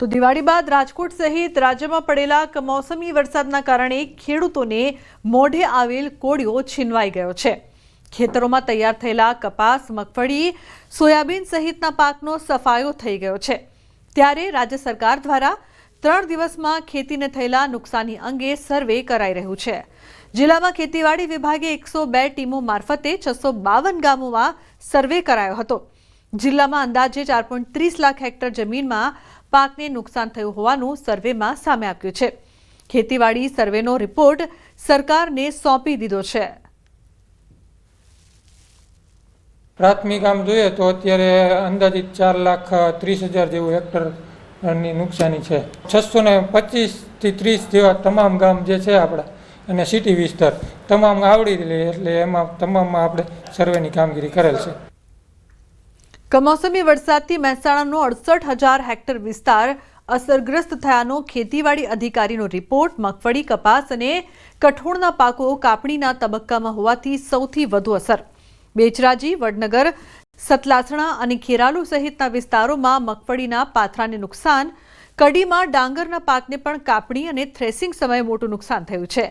તો દિવાળી બાદ રાજકોટ સહિત રાજ્યમાં પડેલા કમોસમી વરસાદના કારણે ખેડૂતોને મોઢે આવેલ કોળિયો છીનવાઈ ગયો છે। ખેતરોમાં તૈયાર થયેલા કપાસ, મગફળી, સોયાબીન સહિતના પાકનો સફાયો થઈ ગયો છે। ત્યારે રાજ્ય સરકાર દ્વારા 3 દિવસમાં ખેતીને થયેલા નુકસાની અંગે સર્વે કરાઈ રહ્યું છે। જિલ્લામાં ખેતીવાડી વિભાગે 102 ટીમો મારફતે 652 ગામોમાં સર્વે કરાયો હતો। જિલ્લામાં અંદાજે 4.30 લાખ હેક્ટર જમીનમાં પાકને નુકસાન થયું હોવાનું સર્વેમાં સામે આવ્યું છે। ખેતીવાડી સર્વેનો રિપોર્ટ સરકારને સોંપી દીધો છે। પ્રાથમિક આમ જોઈએ તો અત્યારે અંદાજિત 4,30,000 જેવું હેક્ટરની નુકસાની છે। 625 થી 30 જેવા તમામ ગામ જે છે આપણા અને સિટી વિસ્તાર તમામ આવડી લે એટલે એમાં તમામમાં આપણે સર્વેની કામગીરી કરેલ છે। કમોસમી વરસાદથી મહેસાણાનો 68,000 હેક્ટર વિસ્તાર અસરગ્રસ્ત થયાનો ખેતીવાડી અધિકારીનો રિપોર્ટ। મગફળી, કપાસ અને કઠોળના પાકો કાપણીના તબક્કામાં હોવાથી સૌથી વધુ અસર બેચરાજી, વડનગર, સતલાસણા અને ખેરાલુ સહિતના વિસ્તારોમાં મગફળીના પાથરાને નુકસાન। કડીમાં ડાંગરના પાકને પણ કાપણી અને થ્રેસિંગ સમયે મોટું નુકસાન થયું છે।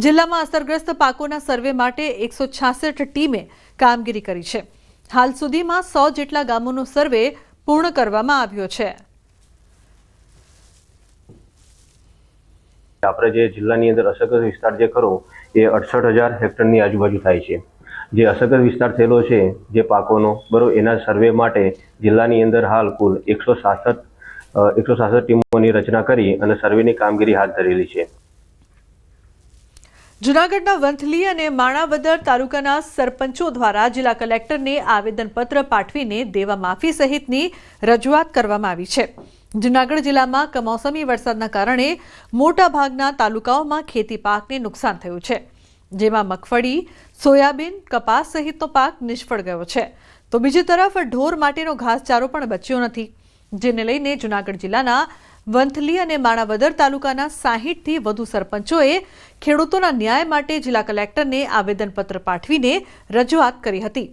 જિલ્લામાં અસરગ્રસ્ત પાકોના સર્વે માટે 166 ટીમે કામગીરી કરી છે। હાલ સુધીમાં 100 જેટલા ગામોનો સર્વે પૂર્ણ કરવામાં આવ્યો છે। આપણે જે જિલ્લાની અંદર અસરગ્રસ્ત વિસ્તાર જે ખરો એ 68,000 હેક્ટરની આજુબાજુ થાય છે। જે અસરગ્રસ્ત વિસ્તાર થયેલો છે જે પાકોનો બરોબર એના સર્વે માટે જિલ્લાની અંદર હાલ કુલ 166 ટીમોની રચના કરી અને સર્વેની કામગીરી હાથ ધરેલી છે। જૂનાગઢના વંથલી અને માણાવદર તાલુકાના સરપંચો દ્વારા જિલ્લા કલેક્ટરને આવેદનપત્ર પાઠવીને દેવા માફી સહિતની રજૂઆત કરવામાં આવી છે। જૂનાગઢ જિલ્લામાં કમોસમી વરસાદના કારણે મોટાભાગના તાલુકાઓમાં ખેતી પાકને નુકસાન થયું છે, જેમાં મગફળી, સોયાબીન, કપાસ સહિતનો પાક નિષ્ફળ ગયો છે। તો બીજી તરફ ઢોર માટેનો ઘાસચારો પણ બચ્યો નથી, જેને લઈને જૂનાગઢ જિલ્લાના વંથલી અને માણાવદર તાલુકાના 60 થી વધુ સરપંચોએ ખેડૂતોના ન્યાય માટે જિલ્લા કલેક્ટરને આવેદનપત્ર પાઠવીને રજૂઆત કરી હતી,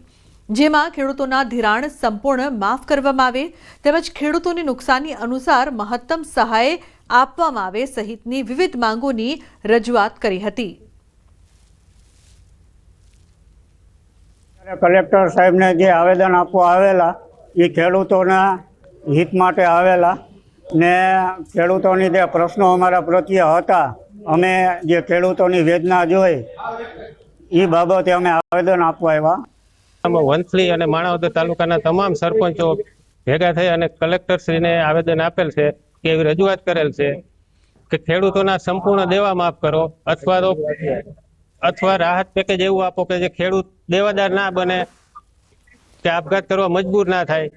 જેમાં ખેડૂતોના ધિરાણ સંપૂર્ણ માફ કરવામાં આવે તેમજ ખેડૂતોની નુકસાની અનુસાર મહત્તમ સહાય આપવામાં આવે સહિતની વિવિધ માંગોની રજૂઆત કરી હતી। કલેક્ટર સાહેબને જે આવેદન આપવા આવેલા એ ખેડૂતોના હિત માટે આવેલા ને ખેડૂતોની જે પ્રશ્નો અમારા પ્રત્યે હતા, અમે જે ખેડૂતોની વેદના જોઈ એ બાબતે અમે આવેદન આપવા આવ્યા। વંથલી અને માણાવદર તાલુકાના તમામ સરપંચો ભેગા થઈ અને કલેક્ટરશ્રીને આવેદન આપેલ છે કે એવી રજૂઆત કરેલ છે કે ખેડૂતોના સંપૂર્ણ દેવા માફ કરો અથવા રાહત પેકેજ એવું આપો કે જે ખેડૂત દેવાદાર ના બને કે આપઘાત કરવા મજબૂર ના થાય।